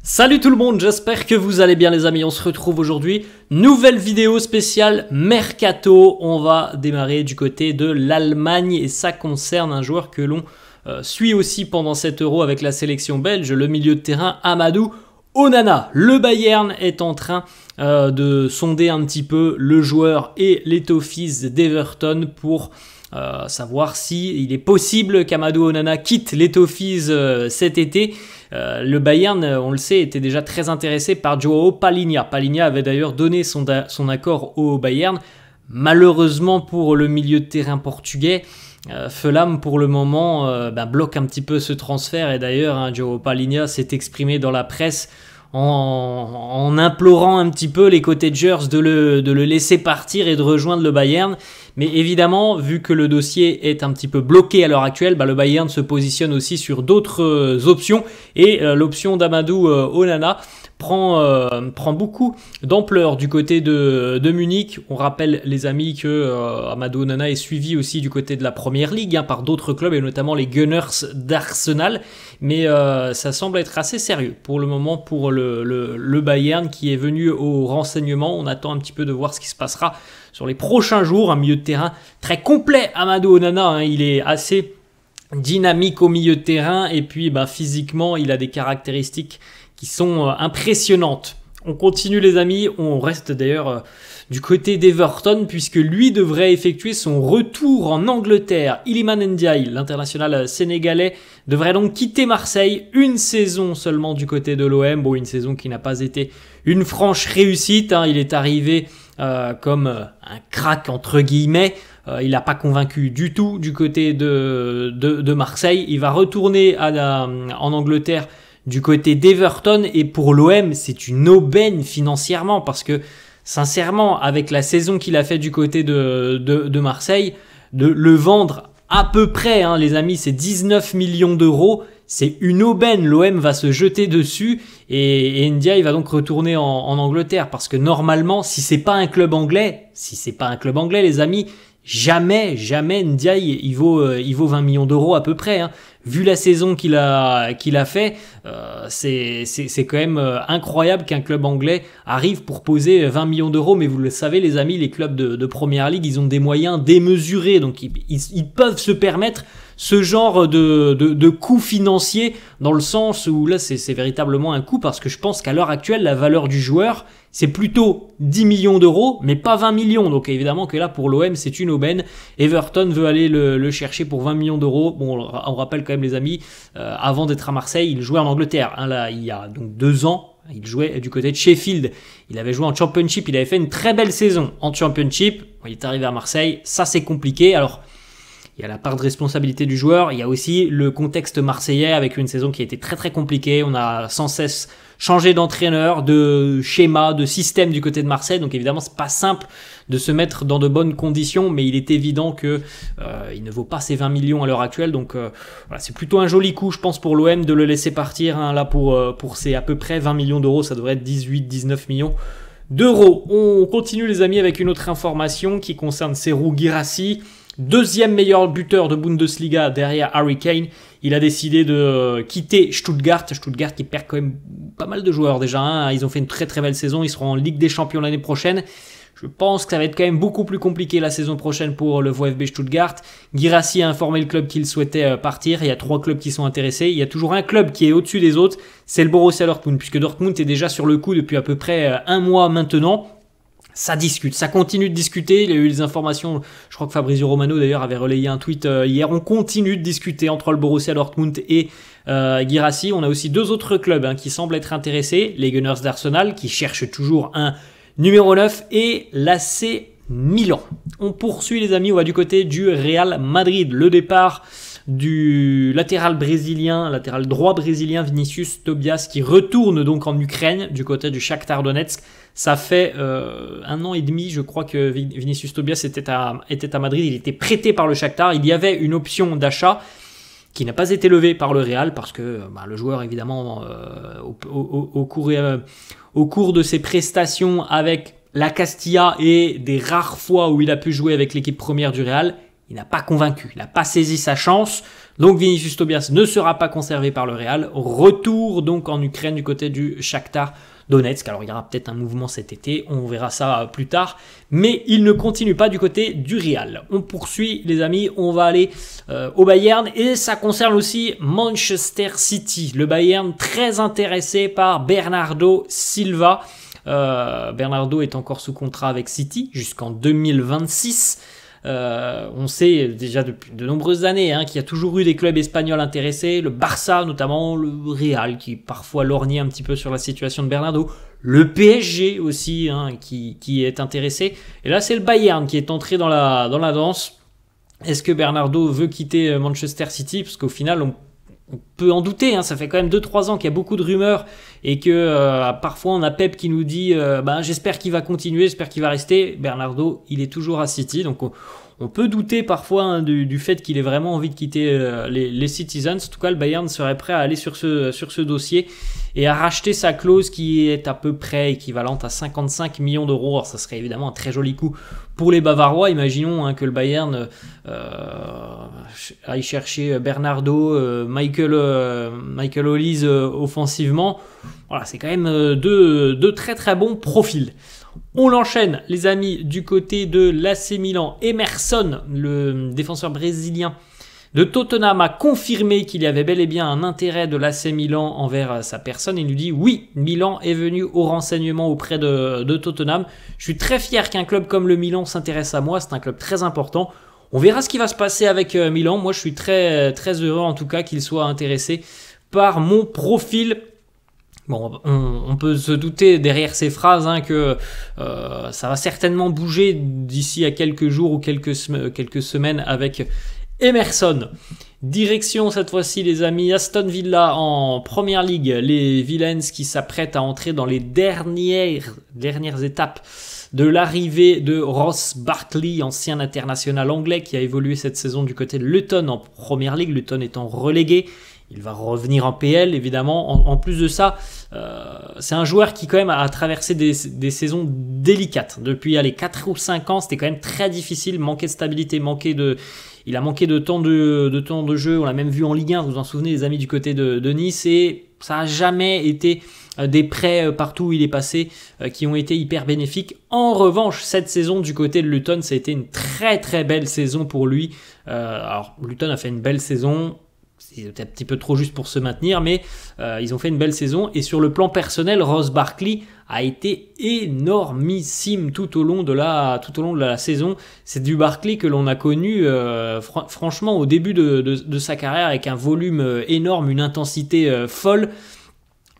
Salut tout le monde, j'espère que vous allez bien les amis, on se retrouve aujourd'hui, nouvelle vidéo spéciale Mercato, on va démarrer du côté de l'Allemagne et ça concerne un joueur que l'on suit aussi pendant cet Euro avec la sélection belge, le milieu de terrain Amadou Onana. Le Bayern est en train de sonder un petit peu le joueur et l'étoffice d'Everton pour savoir si il est possible qu'Amadou Onana quitte l'étoffice cet été. Le Bayern, on le sait, était déjà très intéressé par Joao Palhinha. Palhinha avait d'ailleurs donné son accord au Bayern. Malheureusement pour le milieu de terrain portugais, Fulham pour le moment bloque un petit peu ce transfert. Et d'ailleurs, Joao Palhinha s'est exprimé dans la presse en implorant un petit peu les cottagers de le laisser partir et de rejoindre le Bayern. Mais évidemment, vu que le dossier est un petit peu bloqué à l'heure actuelle, le Bayern se positionne aussi sur d'autres options. Et l'option d'Amadou Onana prend beaucoup d'ampleur du côté de Munich. On rappelle les amis que Amadou Onana est suivi aussi du côté de la Première Ligue par d'autres clubs et notamment les Gunners d'Arsenal. Mais ça semble être assez sérieux pour le moment pour le Bayern qui est venu au renseignement. On attend un petit peu de voir ce qui se passera sur les prochains jours. Un milieu de terrain très complet, Amadou Onana, il est assez dynamique au milieu de terrain et puis physiquement il a des caractéristiques qui sont impressionnantes. On continue les amis, on reste d'ailleurs du côté d'Everton puisque lui devrait effectuer son retour en Angleterre. Iliman Ndiaye, l'international sénégalais, devrait donc quitter Marseille, une saison seulement du côté de l'OM. Bon, une saison qui n'a pas été une franche réussite, il est arrivé comme un crack entre guillemets. Il n'a pas convaincu du tout du côté de Marseille. Il va retourner en Angleterre du côté d'Everton et pour l'OM, c'est une aubaine financièrement parce que sincèrement, avec la saison qu'il a fait du côté de Marseille, de le vendre à peu près, les amis, c'est 19 millions d'euros. C'est une aubaine, l'OM va se jeter dessus et Ndiaye va donc retourner en Angleterre parce que normalement, si c'est pas un club anglais, les amis, jamais Ndiaye il vaut 20 millions d'euros à peu près. Vu la saison qu'il a fait, c'est quand même incroyable qu'un club anglais arrive pour poser 20 millions d'euros. Mais vous le savez les amis, les clubs de Première Ligue, ils ont des moyens démesurés, donc ils peuvent se permettre ce genre de coût financier, dans le sens où là c'est véritablement un coût, parce que je pense qu'à l'heure actuelle la valeur du joueur c'est plutôt 10 millions d'euros mais pas 20 millions, donc évidemment que là pour l'OM c'est une aubaine. Everton veut aller le chercher pour 20 millions d'euros. Bon, on rappelle quand même les amis, avant d'être à Marseille il jouait en Angleterre, là il y a donc 2 ans. Il jouait du côté de Sheffield, il avait joué en Championship, il avait fait une très belle saison en Championship. Il est arrivé à Marseille, ça c'est compliqué. Alors il y a la part de responsabilité du joueur, il y a aussi le contexte marseillais avec une saison qui a été très très compliquée. On a sans cesse changé d'entraîneur, de schéma, de système du côté de Marseille. Donc évidemment, c'est pas simple de se mettre dans de bonnes conditions, mais il est évident que il ne vaut pas ses 20 millions à l'heure actuelle. Donc voilà, c'est plutôt un joli coup, je pense, pour l'OM de le laisser partir. Là pour ses à peu près 20 millions d'euros, ça devrait être 18-19 millions d'euros. On continue les amis avec une autre information qui concerne Serhou Guirassy. Deuxième meilleur buteur de Bundesliga derrière Harry Kane. Il a décidé de quitter Stuttgart. Stuttgart qui perd quand même pas mal de joueurs déjà. Ils ont fait une très très belle saison. Ils seront en Ligue des Champions l'année prochaine. Je pense que ça va être quand même beaucoup plus compliqué la saison prochaine pour le VfB Stuttgart. Guirassy a informé le club qu'il souhaitait partir. Il y a 3 clubs qui sont intéressés. Il y a toujours un club qui est au-dessus des autres. C'est le Borussia Dortmund, puisque Dortmund est déjà sur le coup depuis à peu près 1 mois maintenant. Ça discute, ça continue de discuter. Il y a eu des informations, je crois que Fabrizio Romano d'ailleurs avait relayé un tweet hier. On continue de discuter entre le Borussia Dortmund et Guirassy. On a aussi 2 autres clubs qui semblent être intéressés. Les Gunners d'Arsenal qui cherchent toujours un numéro 9 et l'AC Milan. On poursuit les amis, on va du côté du Real Madrid. Le départ du latéral droit brésilien Vinicius Tobias qui retourne donc en Ukraine du côté du Shakhtar Donetsk. Ça fait 1 an et demi, je crois, que Vinicius Tobias était à Madrid. Il était prêté par le Shakhtar. Il y avait une option d'achat qui n'a pas été levée par le Real parce que le joueur, évidemment, au cours de ses prestations avec la Castilla et des rares fois où il a pu jouer avec l'équipe première du Real, il n'a pas convaincu, il n'a pas saisi sa chance. Donc Vinicius Tobias ne sera pas conservé par le Real. Retour donc en Ukraine du côté du Shakhtar Donetsk. Alors il y aura peut-être un mouvement cet été, on verra ça plus tard. Mais il ne continue pas du côté du Real. On poursuit les amis, on va aller au Bayern. Et ça concerne aussi Manchester City. Le Bayern très intéressé par Bernardo Silva. Bernardo est encore sous contrat avec City jusqu'en 2026. On sait déjà depuis de nombreuses années qu'il y a toujours eu des clubs espagnols intéressés, le Barça notamment, le Real qui parfois lorgnait un petit peu sur la situation de Bernardo, le PSG aussi qui est intéressé, et là c'est le Bayern qui est entré dans la danse. Est-ce que Bernardo veut quitter Manchester City? Parce qu'au final on peut en douter, ça fait quand même 2-3 ans qu'il y a beaucoup de rumeurs et que parfois on a Pep qui nous dit j'espère qu'il va continuer, j'espère qu'il va rester. Bernardo, il est toujours à City, donc on peut douter parfois du fait qu'il ait vraiment envie de quitter les Citizens. En tout cas, le Bayern serait prêt à aller sur ce dossier et à racheter sa clause qui est à peu près équivalente à 55 millions d'euros. Alors, ça serait évidemment un très joli coup pour les Bavarois. Imaginons que le Bayern aille chercher Bernardo, Michael Olise offensivement. Voilà, c'est quand même deux très très bons profils. On l'enchaîne les amis du côté de l'AC Milan. Emerson, le défenseur brésilien de Tottenham, a confirmé qu'il y avait bel et bien un intérêt de l'AC Milan envers sa personne. Il nous dit oui, Milan est venu au renseignement auprès de Tottenham. Je suis très fier qu'un club comme le Milan s'intéresse à moi, c'est un club très important. On verra ce qui va se passer avec Milan. Moi je suis très, très heureux en tout cas qu'il soit intéressé par mon profil. Bon, on peut se douter derrière ces phrases que ça va certainement bouger d'ici à quelques jours ou quelques semaines avec Emerson. Direction cette fois-ci les amis Aston Villa en Première Ligue. Les Villains qui s'apprêtent à entrer dans les dernières étapes de l'arrivée de Ross Barkley, ancien international anglais qui a évolué cette saison du côté de Luton en Première Ligue, Luton étant relégué. Il va revenir en PL, évidemment. En plus de ça, c'est un joueur qui, quand même, a traversé des saisons délicates. Depuis 4 ou 5 ans, c'était quand même très difficile. Manquait de stabilité, il a manqué de temps de jeu. On l'a même vu en Ligue 1, vous vous en souvenez, les amis du côté de Nice. Et ça n'a jamais été des prêts partout où il est passé qui ont été hyper bénéfiques. En revanche, cette saison du côté de Luton, ça a été une très très belle saison pour lui. Alors, Luton a fait une belle saison. C'était un petit peu trop juste pour se maintenir, mais ils ont fait une belle saison. Et sur le plan personnel, Ross Barkley a été énormissime tout au long de la saison. C'est du Barkley que l'on a connu franchement au début de sa carrière, avec un volume énorme, une intensité folle,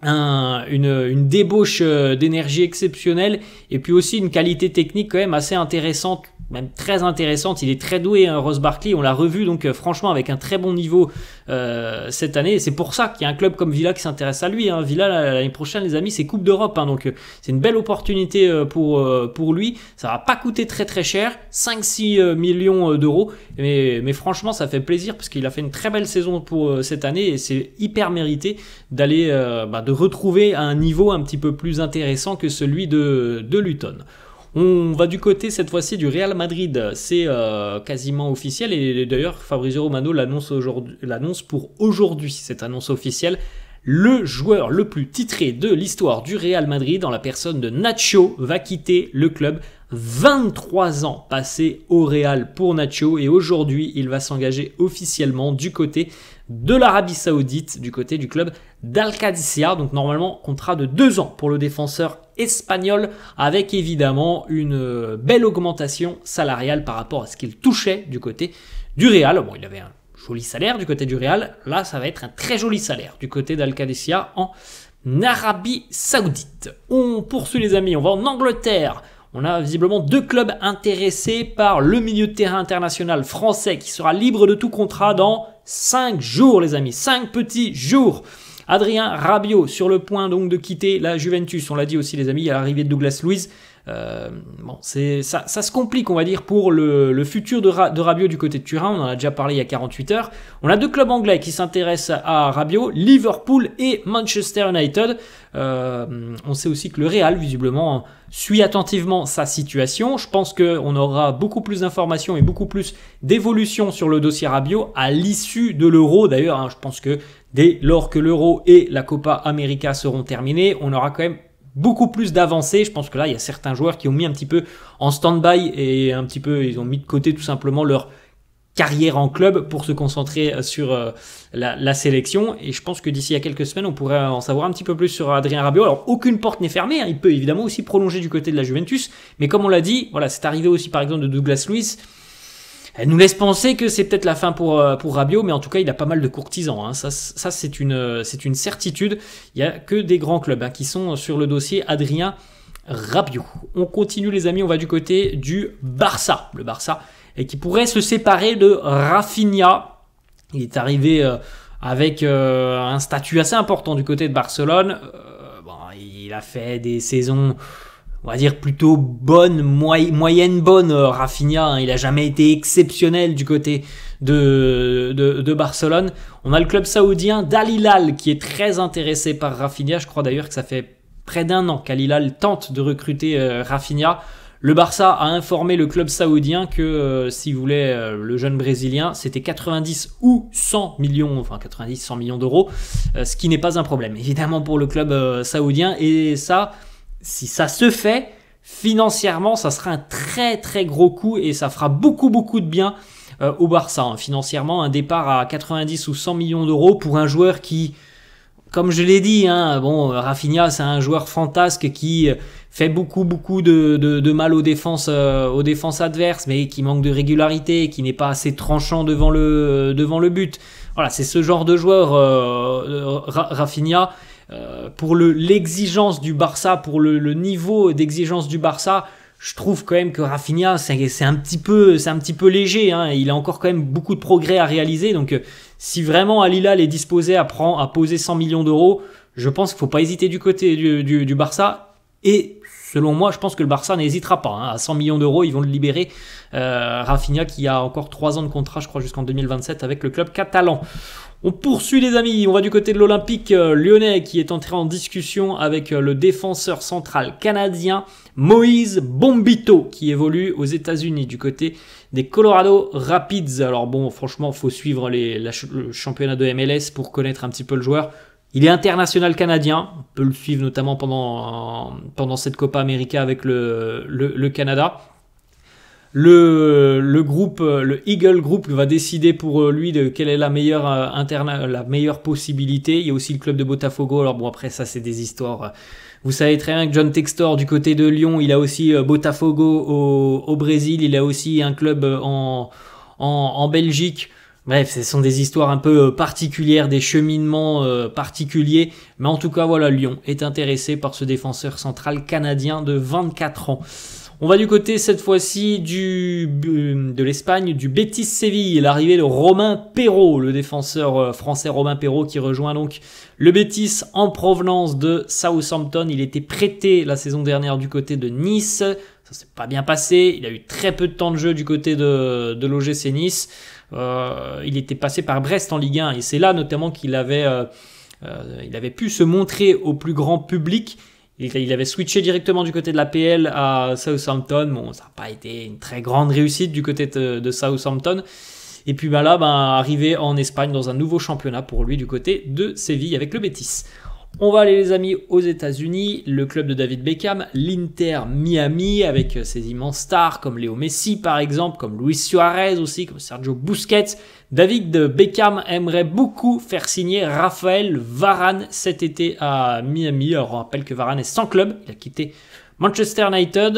une débauche d'énergie exceptionnelle, et puis aussi une qualité technique quand même assez intéressante, même très intéressante. Il est très doué, Ross Barkley, on l'a revu donc franchement avec un très bon niveau cette année, et c'est pour ça qu'il y a un club comme Villa qui s'intéresse à lui. Villa l'année prochaine les amis, c'est Coupe d'Europe, donc c'est une belle opportunité pour lui. Ça va pas coûter très très cher, 5-6 millions d'euros, mais franchement ça fait plaisir parce qu'il a fait une très belle saison pour cette année, et c'est hyper mérité d'aller de retrouver un niveau un petit peu plus intéressant que celui de Luton. On va du côté cette fois-ci du Real Madrid, c'est quasiment officiel, et d'ailleurs Fabrizio Romano l'annonce pour aujourd'hui, cette annonce officielle. Le joueur le plus titré de l'histoire du Real Madrid, en la personne de Nacho, va quitter le club. 23 ans passés au Real pour Nacho, et aujourd'hui il va s'engager officiellement du côté de l'Arabie Saoudite, du côté du club d'Al-Qadisiyah. Donc normalement contrat de 2 ans pour le défenseur espagnol, avec évidemment une belle augmentation salariale par rapport à ce qu'il touchait du côté du Real. Bon, il avait un joli salaire du côté du Real, là ça va être un très joli salaire du côté d'Al-Qadisiyah en Arabie Saoudite. On poursuit les amis, on va en Angleterre. On a visiblement 2 clubs intéressés par le milieu de terrain international français qui sera libre de tout contrat dans 5 jours les amis, 5 petits jours. Adrien Rabiot sur le point donc de quitter la Juventus, on l'a dit aussi les amis, à l'arrivée de Douglas Luiz. Bon, ça se complique, on va dire, pour le futur de Rabiot du côté de Turin. On en a déjà parlé il y a 48 heures. On a 2 clubs anglais qui s'intéressent à Rabiot, Liverpool et Manchester United. On sait aussi que le Real, visiblement, suit attentivement sa situation. Je pense qu'on aura beaucoup plus d'informations et beaucoup plus d'évolution sur le dossier Rabiot à l'issue de l'Euro. D'ailleurs, hein, je pense que dès lors que l'Euro et la Copa América seront terminés, on aura quand même beaucoup plus d'avancées. Je pense que là, il y a certains joueurs qui ont mis un petit peu en stand-by et un petit peu, ils ont mis de côté tout simplement leur carrière en club pour se concentrer sur la sélection. Et je pense que d'ici à quelques semaines, on pourrait en savoir un petit peu plus sur Adrien Rabiot. Alors, aucune porte n'est fermée, hein. Il peut évidemment aussi prolonger du côté de la Juventus. Mais comme on l'a dit, voilà, c'est arrivé aussi par exemple de Douglas Luiz. Elle nous laisse penser que c'est peut-être la fin pour Rabiot, mais en tout cas, il a pas mal de courtisans, hein. Ça c'est une certitude. Il n'y a que des grands clubs, hein, qui sont sur le dossier Adrien Rabiot. On continue, les amis, on va du côté du Barça. Le Barça, et qui pourrait se séparer de Rafinha. Il est arrivé avec un statut assez important du côté de Barcelone. Bon, il a fait des saisons, on va dire, plutôt bonne, moyenne bonne, Rafinha, hein. Il n'a jamais été exceptionnel du côté de Barcelone. On a le club saoudien d'Al Hilal qui est très intéressé par Rafinha. Je crois d'ailleurs que ça fait près d'1 an qu'Al Hilal tente de recruter Rafinha. Le Barça a informé le club saoudien que s'il voulait le jeune brésilien, c'était 90 ou 100 millions, enfin 90-100 millions d'euros, ce qui n'est pas un problème, évidemment, pour le club saoudien. Et ça, si ça se fait, financièrement, ça sera un très très gros coup et ça fera beaucoup de bien au Barça, hein. Financièrement, un départ à 90 ou 100 millions d'euros pour un joueur qui, comme je l'ai dit, hein, bon, Rafinha, c'est un joueur fantasque qui fait beaucoup de mal aux défenses adverses, mais qui manque de régularité, qui n'est pas assez tranchant devant le but. Voilà, c'est ce genre de joueur, Rafinha. Pour l'exigence du Barça, pour le niveau d'exigence du Barça, je trouve quand même que Rafinha, c'est un petit peu léger, hein. Il a encore quand même beaucoup de progrès à réaliser. Donc, si vraiment Al Hilal est disposé à poser 100 millions d'euros, je pense qu'il ne faut pas hésiter du côté du Barça. Et selon moi, je pense que le Barça n'hésitera pas, hein. À 100 millions d'euros, ils vont le libérer. Rafinha qui a encore 3 ans de contrat, je crois, jusqu'en 2027 avec le club catalan. On poursuit, les amis, on va du côté de l'Olympique lyonnais qui est entré en discussion avec le défenseur central canadien Moïse Bombito qui évolue aux États-Unis du côté des Colorado Rapids. Alors bon, franchement, il faut suivre le championnat de MLS pour connaître un petit peu le joueur. Il est international canadien, on peut le suivre notamment pendant cette Copa América avec le Canada. Le groupe, le Eagle Group, va décider pour lui de quelle est la meilleure possibilité. Il y a aussi le club de Botafogo. Alors bon, après ça, c'est des histoires. Vous savez très bien que John Textor du côté de Lyon, il a aussi Botafogo au Brésil. Il a aussi un club en Belgique. Bref, ce sont des histoires un peu particulières, des cheminements particuliers. Mais en tout cas, voilà, Lyon est intéressé par ce défenseur central canadien de 24 ans. On va du côté, cette fois-ci, de l'Espagne, du Betis Séville. L'arrivée de Romain Perraud, le défenseur français Romain Perraud, qui rejoint donc le Betis en provenance de Southampton. Il était prêté la saison dernière du côté de Nice. Ça s'est pas bien passé. Il a eu très peu de temps de jeu du côté de l'OGC Nice. Il était passé par Brest en Ligue 1 et c'est là notamment qu'il avait pu se montrer au plus grand public. Il avait switché directement du côté de la PL à Southampton. Bon, ça n'a pas été une très grande réussite du côté de Southampton. Et puis arrivé en Espagne dans un nouveau championnat pour lui du côté de Séville avec le Betis. On va aller, les amis, aux États-Unis. Le club de David Beckham, l'Inter Miami, avec ses immenses stars comme Léo Messi par exemple, comme Luis Suarez aussi, comme Sergio Busquets. David Beckham aimerait beaucoup faire signer Raphaël Varane cet été à Miami. Alors on rappelle que Varane est sans club, il a quitté Manchester United.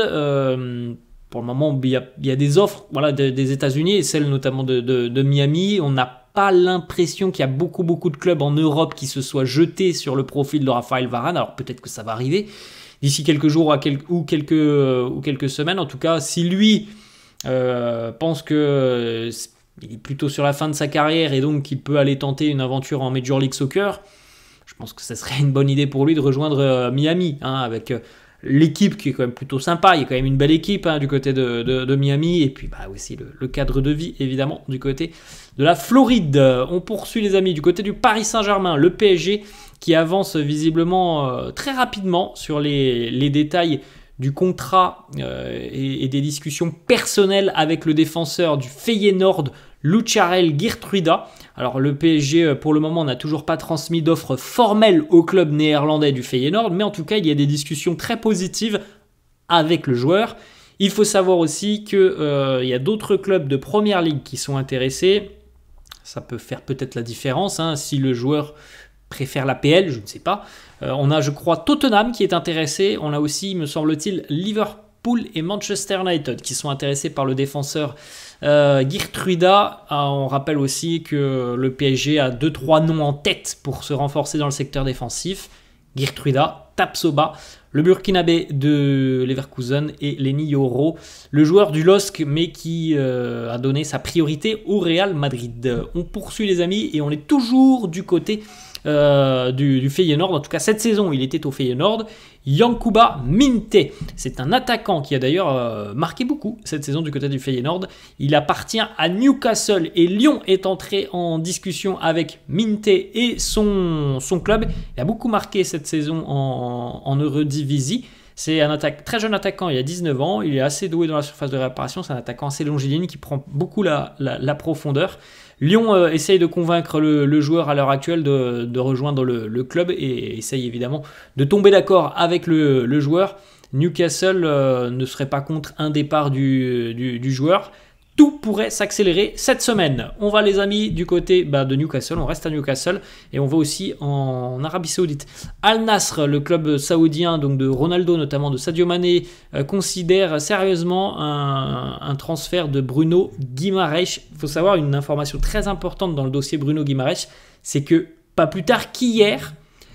Pour le moment, il y a des offres, voilà, des États-Unis et celles notamment de Miami. On n'a pas l'impression qu'il y a beaucoup de clubs en Europe qui se soient jetés sur le profil de Raphaël Varane. Alors peut-être que ça va arriver d'ici quelques jours ou quelques semaines. En tout cas, si lui pense que il est plutôt sur la fin de sa carrière et donc qu'il peut aller tenter une aventure en Major League Soccer, je pense que ce serait une bonne idée pour lui de rejoindre Miami, hein, avec l'équipe qui est quand même plutôt sympa, il y a quand même une belle équipe du côté de Miami, et puis aussi le cadre de vie évidemment du côté de la Floride. On poursuit les amis du côté du Paris Saint-Germain, le PSG qui avance visiblement très rapidement sur les détails du contrat et des discussions personnelles avec le défenseur du Feyenoord, Lucharel Geertruida. Alors le PSG pour le moment n'a toujours pas transmis d'offre formelle au club néerlandais du Feyenoord, mais en tout cas il y a des discussions très positives avec le joueur. Il faut savoir aussi qu'il y a d'autres clubs de Première Ligue qui sont intéressés. Ça peut faire peut-être la différence si le joueur préfère la PL, je ne sais pas. On a, je crois, Tottenham qui est intéressé. On a aussi, me semble-t-il, Liverpool et Manchester United qui sont intéressés par le défenseur Geertruida. On rappelle aussi que le PSG a 2-3 noms en tête pour se renforcer dans le secteur défensif. Geertruida, Tapsoba, le Burkinabé de Leverkusen et Lenny Yoro, le joueur du LOSC mais qui a donné sa priorité au Real Madrid. On poursuit les amis et on est toujours du côté du Feyenoord. En tout cas cette saison il était au Feyenoord. Yankuba Minte, c'est un attaquant qui a d'ailleurs marqué beaucoup cette saison du côté du Feyenoord. Il appartient à Newcastle et Lyon est entré en discussion avec Minte et son club. Il a beaucoup marqué cette saison en Eredivisie. C'est un très jeune attaquant, il a 19 ans, il est assez doué dans la surface de réparation, c'est un attaquant assez longiligne qui prend beaucoup la profondeur. Lyon essaye de convaincre le joueur à l'heure actuelle de rejoindre le club et essaye évidemment de tomber d'accord avec le joueur. Newcastle ne serait pas contre un départ du joueur. Tout pourrait s'accélérer cette semaine. On va les amis du côté de Newcastle, on reste à Newcastle et on va aussi en Arabie Saoudite. Al Nasr, le club saoudien donc de Ronaldo, notamment de Sadio Mané, considère sérieusement un transfert de Bruno Guimaraes. Il faut savoir une information très importante dans le dossier Bruno Guimaraes, c'est que pas plus tard qu'hier,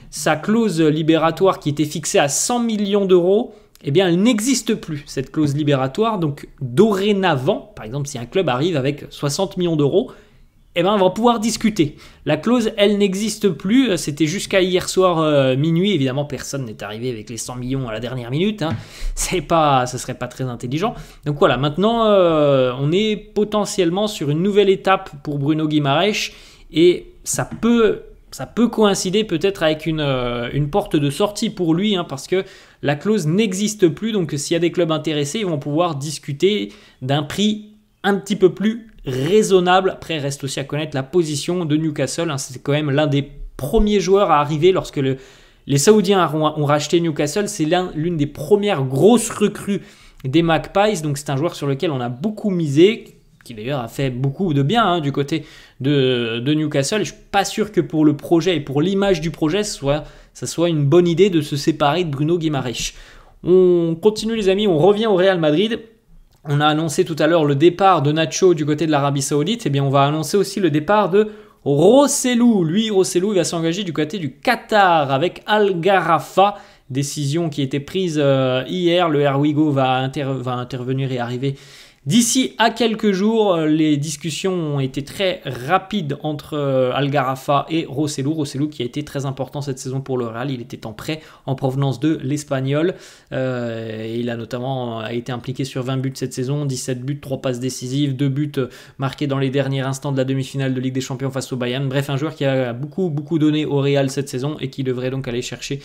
sa clause libératoire qui était fixée à 100 millions d'euros, eh bien, elle n'existe plus, cette clause libératoire. Donc, dorénavant, par exemple, si un club arrive avec 60 millions d'euros, eh bien, on va pouvoir discuter. La clause, elle n'existe plus. C'était jusqu'à hier soir minuit. Évidemment, personne n'est arrivé avec les 100 millions à la dernière minute. Ce serait pas très intelligent. Donc voilà, maintenant, on est potentiellement sur une nouvelle étape pour Bruno Guimaraes. Et ça peut coïncider peut-être avec une porte de sortie pour lui, parce que la clause n'existe plus. Donc s'il y a des clubs intéressés, ils vont pouvoir discuter d'un prix un petit peu plus raisonnable. Après, reste aussi à connaître la position de Newcastle. C'est quand même l'un des premiers joueurs à arriver lorsque les Saoudiens ont racheté Newcastle. C'est l'une des premières grosses recrues des Magpies. Donc c'est un joueur sur lequel on a beaucoup misé, qui d'ailleurs a fait beaucoup de bien du côté de Newcastle. Et je ne suis pas sûr que pour le projet et pour l'image du projet, ça soit une bonne idée de se séparer de Bruno Guimaraes. On continue les amis, on revient au Real Madrid. On a annoncé tout à l'heure le départ de Nacho du côté de l'Arabie Saoudite. Eh bien, on va annoncer aussi le départ de Rossellou. Lui, Rossellou, il va s'engager du côté du Qatar avec Al Gharafa. Décision qui a été prise hier. Le Air Ouigo va intervenir et arriver d'ici à quelques jours. Les discussions ont été très rapides entre Al Gharafa et Rossellou. Rossellou qui a été très important cette saison pour le Real. Il était en prêt en provenance de l'Espagnol. Il a notamment été impliqué sur 20 buts cette saison, 17 buts, 3 passes décisives, 2 buts marqués dans les derniers instants de la demi-finale de Ligue des Champions face au Bayern. Bref, un joueur qui a beaucoup donné au Real cette saison et qui devrait donc aller chercher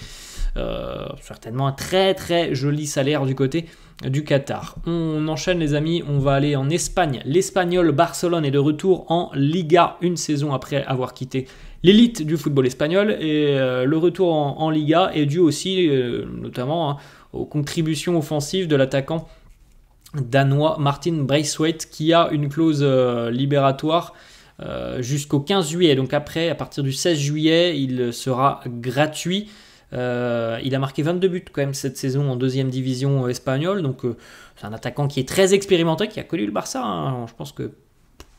certainement un très très joli salaire du côté du Qatar. On enchaîne les amis, on va aller en Espagne. L'Espagnol Barcelone est de retour en Liga une saison après avoir quitté l'élite du football espagnol et le retour en Liga est dû aussi notamment aux contributions offensives de l'attaquant danois Martin Braithwaite qui a une clause libératoire jusqu'au 15 juillet. Donc après, à partir du 16 juillet, il sera gratuit. Il a marqué 22 buts quand même cette saison en deuxième division espagnole, donc c'est un attaquant qui est très expérimenté, qui a connu le Barça, je pense que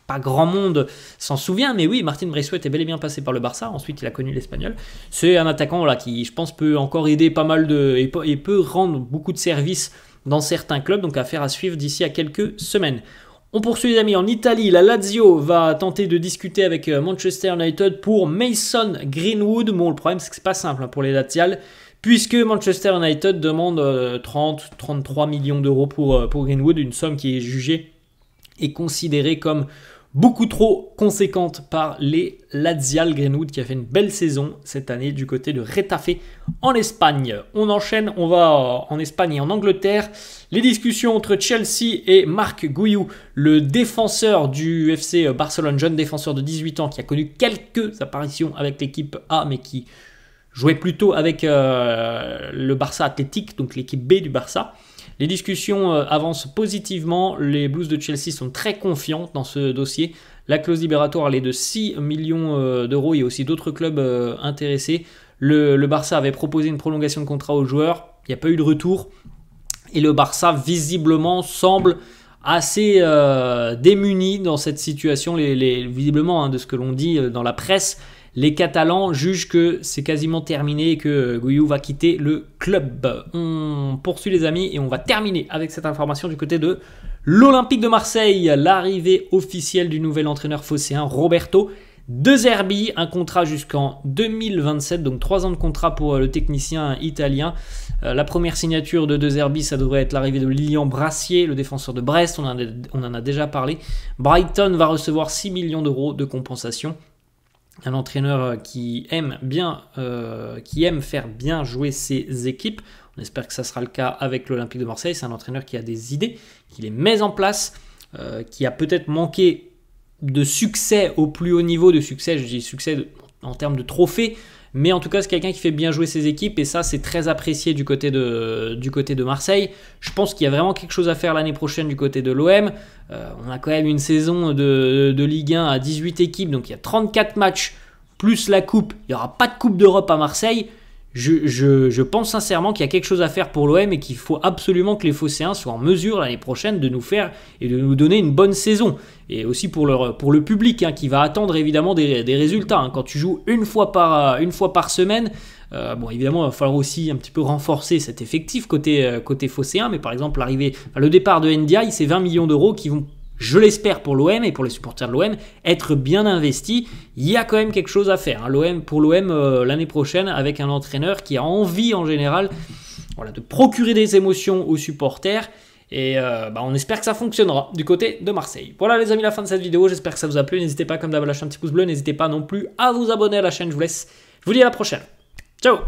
pas grand monde s'en souvient, mais oui, Martin Braithwaite est bel et bien passé par le Barça, ensuite il a connu l'Espagnol. C'est un attaquant qui je pense peut encore aider pas mal et peut rendre beaucoup de services dans certains clubs, donc affaire à suivre d'ici à quelques semaines. On poursuit les amis en Italie, la Lazio va tenter de discuter avec Manchester United pour Mason Greenwood. Bon, le problème c'est que c'est pas simple pour les Lazial puisque Manchester United demande 30-33 millions d'euros pour Greenwood, une somme qui est jugée et considérée comme beaucoup trop conséquente par les Lazial. Greenwood qui a fait une belle saison cette année du côté de Retafe en Espagne. On enchaîne, on va en Espagne et en Angleterre. Les discussions entre Chelsea et Marc Guiu, le défenseur du FC Barcelone, jeune défenseur de 18 ans qui a connu quelques apparitions avec l'équipe A mais qui jouait plutôt avec le Barça Athletic, donc l'équipe B du Barça. Les discussions avancent positivement, les Blues de Chelsea sont très confiants dans ce dossier. La clause libératoire elle est de 6 millions d'euros, il y a aussi d'autres clubs intéressés. Le Barça avait proposé une prolongation de contrat aux joueurs, il n'y a pas eu de retour. Et le Barça visiblement semble assez démuni dans cette situation, visiblement de ce que l'on dit dans la presse. Les Catalans jugent que c'est quasiment terminé et que Guiu va quitter le club. On poursuit les amis et on va terminer avec cette information du côté de l'Olympique de Marseille. L'arrivée officielle du nouvel entraîneur phocéen Roberto De Zerbi, un contrat jusqu'en 2027, donc 3 ans de contrat pour le technicien italien. La première signature de De Zerbi, ça devrait être l'arrivée de Lilian Brassier, le défenseur de Brest, on en a déjà parlé. Brighton va recevoir 6 millions d'euros de compensation. Un entraîneur qui aime faire bien jouer ses équipes. On espère que ça sera le cas avec l'Olympique de Marseille. C'est un entraîneur qui a des idées, qui les met en place, qui a peut-être manqué de succès au plus haut niveau, de succès, je dis succès en termes de trophées, mais en tout cas c'est quelqu'un qui fait bien jouer ses équipes et ça c'est très apprécié du côté de Marseille. Je pense qu'il y a vraiment quelque chose à faire l'année prochaine du côté de l'OM. On a quand même une saison de Ligue 1 à 18 équipes, donc il y a 34 matchs plus la coupe. Il n'y aura pas de coupe d'Europe à Marseille. Je pense sincèrement qu'il y a quelque chose à faire pour l'OM et qu'il faut absolument que les Phocéens soient en mesure l'année prochaine de nous faire et de nous donner une bonne saison. Et aussi pour le public qui va attendre évidemment des résultats. Quand tu joues une fois par semaine, évidemment il va falloir aussi un petit peu renforcer cet effectif côté Phocéen. Mais par exemple le départ de Ndiaye, c'est 20 millions d'euros qui vont, je l'espère pour l'OM et pour les supporters de l'OM, être bien investis. Il y a quand même quelque chose à faire. Pour l'OM l'année prochaine avec un entraîneur qui a envie en général de procurer des émotions aux supporters. Et on espère que ça fonctionnera du côté de Marseille. Voilà les amis, la fin de cette vidéo. J'espère que ça vous a plu. N'hésitez pas comme d'hab à lâcher un petit pouce bleu. N'hésitez pas non plus à vous abonner à la chaîne. Je vous dis à la prochaine. Ciao.